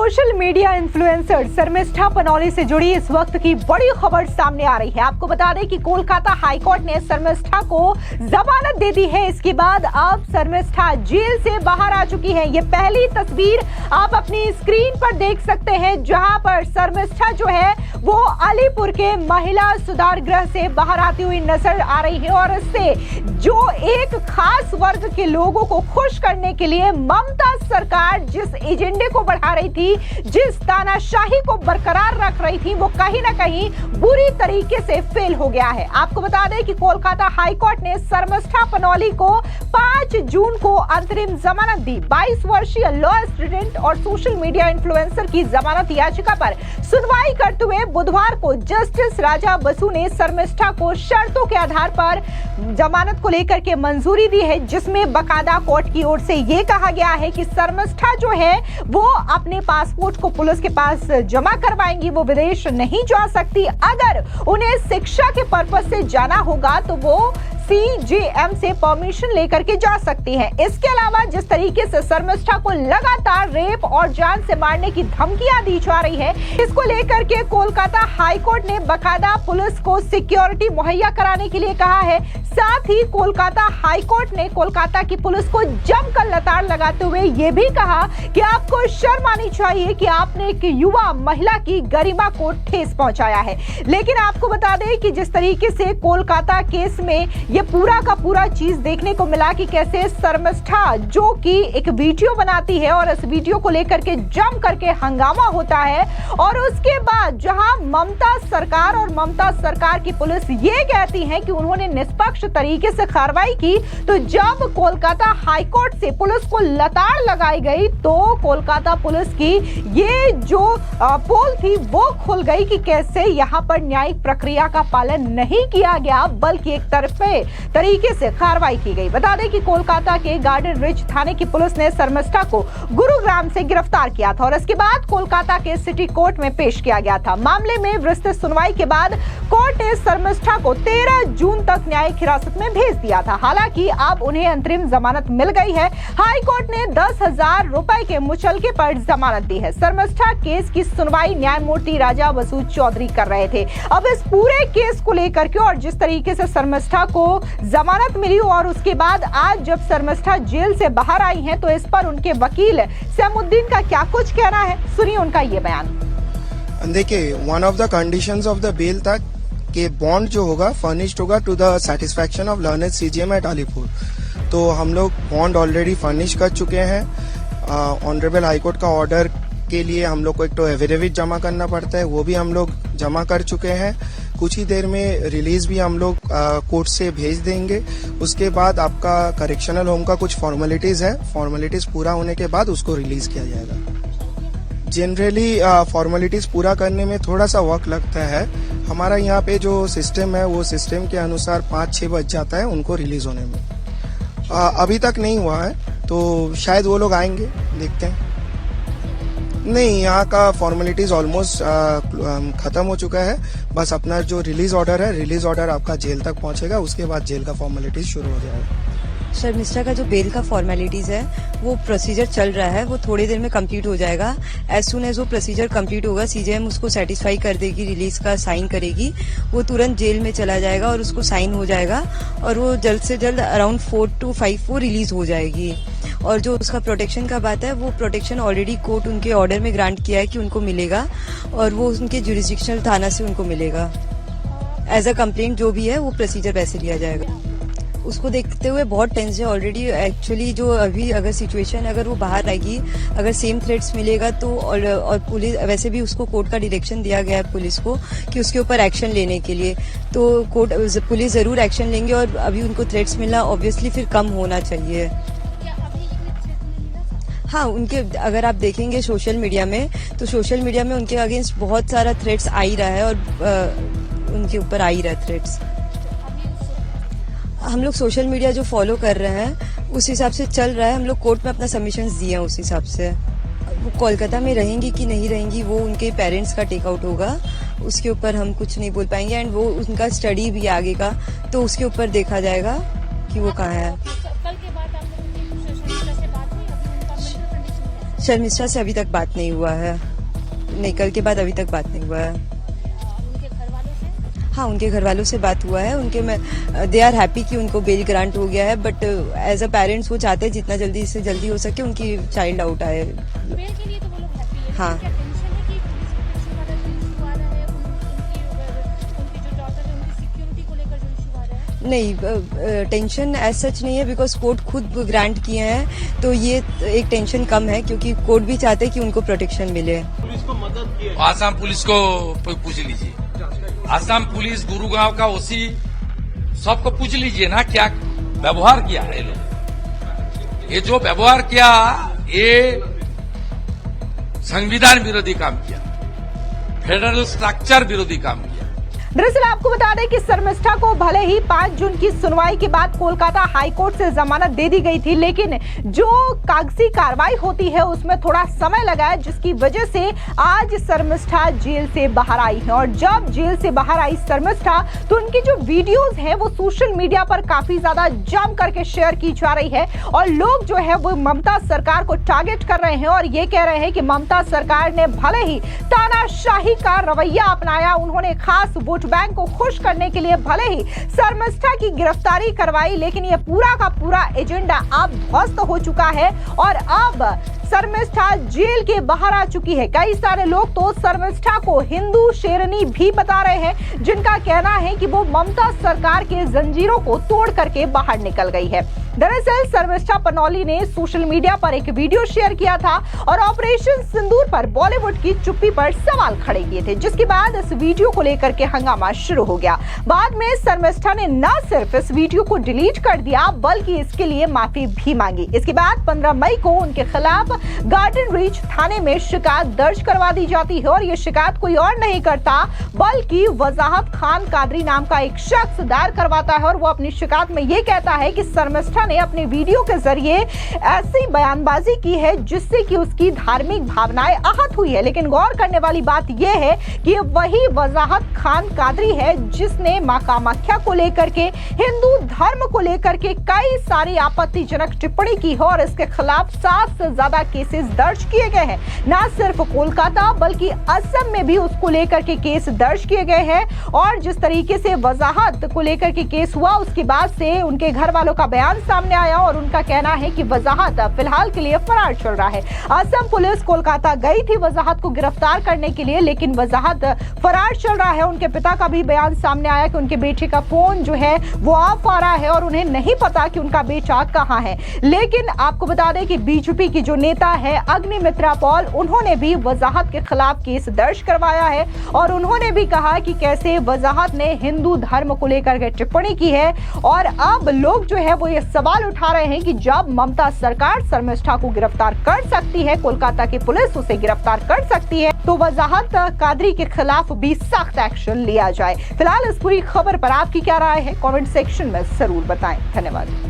Social media influencer Sharmishtha Panoli से जुड़ी इस वक्त की बड़ी खबर सामने आ रही है। आपको बता दें कि कोलकाता हाईकोर्ट ने शर्मिष्ठा को जमानत दे दी है। इसके बाद अब शर्मिष्ठा जेल से बाहर आ चुकी है। ये पहली तस्वीर आप अपनी स्क्रीन पर देख सकते हैं, जहां पर शर्मिष्ठा जो है वो अलीपुर के महिला सुधार गृह से बाहर आती हुई नजर आ रही है। और इससे जो एक खास वर्ग के लोगों को खुश करने के लिए ममता सरकार जिस एजेंडे को बढ़ा रही थी, जिस तानाशाही को बरकरार रख रही थी, वो कहीं ना कहीं बुरी तरीके से फेल हो गया है। आपको बता दें कि कोलकाता हाईकोर्ट ने शर्मिष्ठा पनौली को 5 जून को अंतरिम जमानत दी। 22 वर्षीय लॉ स्टूडेंट और सोशल मीडिया इन्फ्लुएंसर की जमानत याचिका पर सुनवाई करते हुए बुधवार को जस्टिस राजा बसु ने शर्मिष्ठा को शर्तों के आधार पर जमानत को लेकर के मंजूरी दी है, जिसमें बकायदा कोर्ट की ओर से यह कहा गया है कि शर्मिष्ठा जो है वो अपने पासपोर्ट को पुलिस के पास जमा करवाएंगी। वो विदेश नहीं जा सकती। अगर उन्हें शिक्षा के पर्पस से जाना होगा तो वो CJM से परमिशन लेकर के जा सकती हैं। इसके अलावा जिस तरीके से शर्मिष्ठा को लगातार रेप और जान से मारने की धमकियां दी जा रही है, इसको लेकर के कोलकाता हाईकोर्ट ने बकायदा पुलिस को सिक्योरिटी मुहैया कराने के लिए कहा है। साथ ही कोलकाता हाईकोर्ट ने कोलकाता की पुलिस को जमकर लताड़ लगाते हुए यह भी कहा कि आपको शर्म आनी चाहिए कि आपने एक युवा महिला की गरिमा को ठेस पहुंचाया है। लेकिन आपको बता दें कि जिस तरीके से कोलकाता केस में ये पूरा का पूरा चीज देखने को मिला कि कैसे शर्मिष्ठा जो कि एक वीडियो बनाती है और इस वीडियो को लेकर के जम करके हंगामा होता है, और उसके बाद जहां ममता सरकार और ममता सरकार की पुलिस ये कहती है कि उन्होंने निष्पक्ष तरीके से कार्रवाई की, तो जब कोलकाता हाईकोर्ट से पुलिस को लताड़ लगाई गई तो कोलकाता पुलिस की ये जो पोल थी वो खुल गई कि कैसे यहां पर न्यायिक प्रक्रिया का पालन नहीं किया गया, बल्कि एक तरफे तरीके से कार्रवाई की गई। बता दें कि कोलकाता के गार्डन रिच थाने की पुलिस ने शर्मिष्ठा को गुरुग्राम से गिरफ्तार किया था और इसके बाद कोलकाता के सिटी कोर्ट में पेश किया गया था। मामले में विस्तृत सुनवाई के बाद कोर्ट ने शर्मिष्ठा को 13 जून तक न्यायिक हिरासत में भेज दिया था। हालांकि अब उन्हें अंतरिम जमानत मिल गई है। हाईकोर्ट ने 10,000 रुपए के मुचलके पर जमानत दी है। शर्मिष्ठा केस की सुनवाई न्यायमूर्ति राजा बसु चौधरी कर रहे थे। अब इस पूरे केस को लेकर के और जिस तरीके से शर्मिष्ठा को जमानत मिली और उसके बाद आज जब शर्मिष्ठा जेल से बाहर आई हैं, तो इस पर उनके वकील सैमुद्दीन का क्या कुछ कहना है, सुनिए उनका ये बयान। देखिए, one of the conditions of the bail था कि बॉन्ड जो होगा फर्निश्ड होगा to the satisfaction of learned CJM at Alipore. तो हम लोग बॉन्ड ऑलरेडी फर्निश कर चुके हैं। ऑनरेबल हाईकोर्ट का ऑर्डर के लिए हम लोग को एक तो एफिडेविट जमा करना पड़ता है, वो भी हम लोग जमा कर चुके हैं। कुछ ही देर में रिलीज भी हम लोग कोर्ट से भेज देंगे। उसके बाद आपका करेक्शनल होम का कुछ फॉर्मेलिटीज है, फॉर्मेलिटीज पूरा होने के बाद उसको रिलीज किया जाएगा। जनरली फॉर्मेलिटीज पूरा करने में थोड़ा सा वक्त लगता है। हमारा यहाँ पे जो सिस्टम है वो सिस्टम के अनुसार 5-6 बज जाता है उनको रिलीज होने में। अभी तक नहीं हुआ है, तो शायद वो लोग आएंगे, देखते हैं। नहीं, यहाँ का फॉर्मेलिटीज ऑलमोस्ट खत्म हो चुका है। बस अपना जो रिलीज ऑर्डर है, रिलीज ऑर्डर आपका जेल तक पहुंचेगा, उसके बाद जेल का फॉर्मेलिटीज शुरू हो जाएगा। शर्मिष्ठा का जो बेल का फॉर्मेलिटीज है वो प्रोसीजर चल रहा है, वो थोड़ी देर में कंप्लीट हो जाएगा। एज सुन एज वो प्रोसीजर कंप्लीट होगा, CJM उसको सेटिस्फाई कर देगी, रिलीज का साइन करेगी, वो तुरंत जेल में चला जाएगा और उसको साइन हो जाएगा और वो जल्द से जल्द अराउंड 4 to 5 वो रिलीज हो जाएगी। और जो उसका प्रोटेक्शन का बात है, वो प्रोटेक्शन ऑलरेडी कोर्ट उनके ऑर्डर में ग्रांट किया है कि उनको मिलेगा और वो उनके जुरिस्डिक्शनल थाना से उनको मिलेगा। एज अ कंप्लेंट जो भी है वो प्रोसीजर वैसे लिया जाएगा। उसको देखते हुए बहुत टेंशन ऑलरेडी एक्चुअली जो अभी अगर सिचुएशन अगर वो बाहर आएगी, अगर सेम थ्रेट्स मिलेगा तो और पुलिस वैसे भी उसको कोर्ट का डायरेक्शन दिया गया है पुलिस को कि उसके ऊपर एक्शन लेने के लिए, तो कोर्ट पुलिस जरूर एक्शन लेंगे और अभी उनको थ्रेट्स मिलना ऑब्वियसली फिर कम होना चाहिए। हाँ, उनके अगर आप देखेंगे सोशल मीडिया में, तो सोशल मीडिया में उनके अगेंस्ट बहुत सारा थ्रेट्स आ ही रहा है और उनके ऊपर आ ही रहा है थ्रेट्स। हम लोग सोशल मीडिया जो फॉलो कर रहे हैं उस हिसाब से चल रहा है। हम लोग कोर्ट में अपना सबमिशंस दिए हैं उस हिसाब से। वो कोलकाता में रहेंगी कि नहीं रहेंगी वो उनके पेरेंट्स का टेकआउट होगा, उसके ऊपर हम कुछ नहीं बोल पाएंगे। एंड वो उनका स्टडी भी आगे का, तो उसके ऊपर देखा जाएगा कि वो कहाँ है। शर्मिष्ठा से अभी तक बात नहीं हुआ है, निकल के बाद अभी तक बात नहीं हुआ है। उनके घर वालों से? हाँ, उनके घर वालों से बात हुआ है। उनके में दे आर हैप्पी कि उनको बेल ग्रांट हो गया है, बट एज अ पेरेंट्स वो चाहते हैं जितना जल्दी से जल्दी हो सके उनकी चाइल्ड आउट आए। बेल के लिए तो वो लोग हैप्पी है। हाँ। क्या टेंशन है कि पुलिस प्रोटेक्शन वाला जो इशू आ रहा है, उनकी जो डॉटर है उनकी सिक्योरिटी को लेकर जो इशू आ रहा है? नहीं, टेंशन एज सच नहीं है, बिकॉज कोर्ट खुद ग्रांट किए हैं, तो ये एक टेंशन कम है क्योंकि कोर्ट भी चाहते हैं कि उनको प्रोटेक्शन मिले। आसाम पुलिस को पूछ लीजिए, आसाम पुलिस, गुरुगांव का ओसी, सबको पूछ लीजिए ना क्या व्यवहार किया है लोग। ये जो व्यवहार किया ये संविधान विरोधी काम किया, फेडरल स्ट्रक्चर विरोधी काम किया। दरअसल आपको बता दें कि शर्मिष्ठा को भले ही 5 जून की सुनवाई के बाद कोलकाता हाईकोर्ट से जमानत दे दी गई थी, लेकिन जो कागजी कार्रवाई होती है उसमें थोड़ा समय लगा है, जिसकी वजह से आज शर्मिष्ठा जेल से बाहर आई है। और जब जेल से बाहर आई शर्मिष्ठा तो उनकी जो वीडियोस हैं वो सोशल मीडिया पर काफी ज्यादा जम करके शेयर की जा रही है और लोग जो है वो ममता सरकार को टारगेट कर रहे हैं और ये कह रहे हैं कि ममता सरकार ने भले ही तानाशाही का रवैया अपनाया, उन्होंने खास वोट बैंक को खुश करने के लिए भले ही शर्मिष्ठा की गिरफ्तारी करवाई, लेकिन ये पूरा का पूरा एजेंडा अब ध्वस्त हो चुका है और अब शर्मिष्ठा जेल के बाहर आ चुकी है। कई सारे लोग तो शर्मिष्ठा को हिंदू शेरनी भी बता रहे हैं, जिनका कहना है कि वो ममता सरकार के जंजीरों को तोड़ करके बाहर निकल गई है। दरअसल शर्मिष्ठा पनौली ने सोशल मीडिया पर एक वीडियो शेयर किया था और ऑपरेशन सिंदूर पर बॉलीवुड की चुप्पी पर सवाल खड़े किए थे, जिसके बाद इस वीडियो को लेकर के हंगामा शुरू हो गया। बाद में शर्मिष्ठा ने न सिर्फ इस वीडियो को डिलीट कर दिया बल्कि इसके लिए माफी भी मांगी। इसके बाद 15 मई को उनके खिलाफ गार्डन रीच थाने में शिकायत दर्ज करवा दी जाती है और ये शिकायत कोई और नहीं करता बल्कि वजाहत खान कादरी नाम का एक शख्स दायर करवाता है और वो अपनी शिकायत में ये कहता है कि शर्मिष्ठा ने अपने वीडियो के जरिए ऐसी बयानबाजी की है जिससे कि उसकी धार्मिक भावनाएं आहत हुई है। लेकिन गौर करने वाली बात यह है कि वही वजाहत खान कादरी है जिसने मां कामाख्या को लेकर के, हिंदू धर्म को लेकर के कई सारी आपत्तिजनक टिप्पणी की है और इसके खिलाफ 7 से ज्यादा केसेस दर्ज किए गए हैं। न सिर्फ कोलकाता बल्कि असम में भी उसको लेकर के केस दर्ज किए गए हैं और जिस तरीके से वजाहत को लेकर के केस हुआ उसके बाद से उनके घर वालों का बयान सामने आया और उनका कहना है कि वजाहत फिलहाल के लिए फरार चल रहा है। असम पुलिस कोलकाता गई थी वजाहत को गिरफ्तार करने के लिए, लेकिन वजाहत फरार चल रहा है। उनके पिता का भी बयान सामने आया कि उनके बेटे का फोन जो है वो ऑफ आ रहा है और उन्हें नहीं पता कि उनका बेटा कहां है। लेकिन आपको बता दें कि बीजेपी की जो नेता है अग्निमित्रा पॉल, उन्होंने भी वजाहत के खिलाफ केस दर्ज करवाया है और उन्होंने भी कहा कि कैसे वजाहत ने हिंदू धर्म को लेकर के टिप्पणी की है। और अब लोग जो है वो ये सवाल उठा रहे हैं कि जब ममता सरकार शर्मिष्ठा को गिरफ्तार कर सकती है, कोलकाता की पुलिस उसे गिरफ्तार कर सकती है, तो वजाहत कादरी के खिलाफ भी सख्त एक्शन लिया जाए। फिलहाल इस पूरी खबर पर आपकी क्या राय है, कमेंट सेक्शन में जरूर बताएं। धन्यवाद।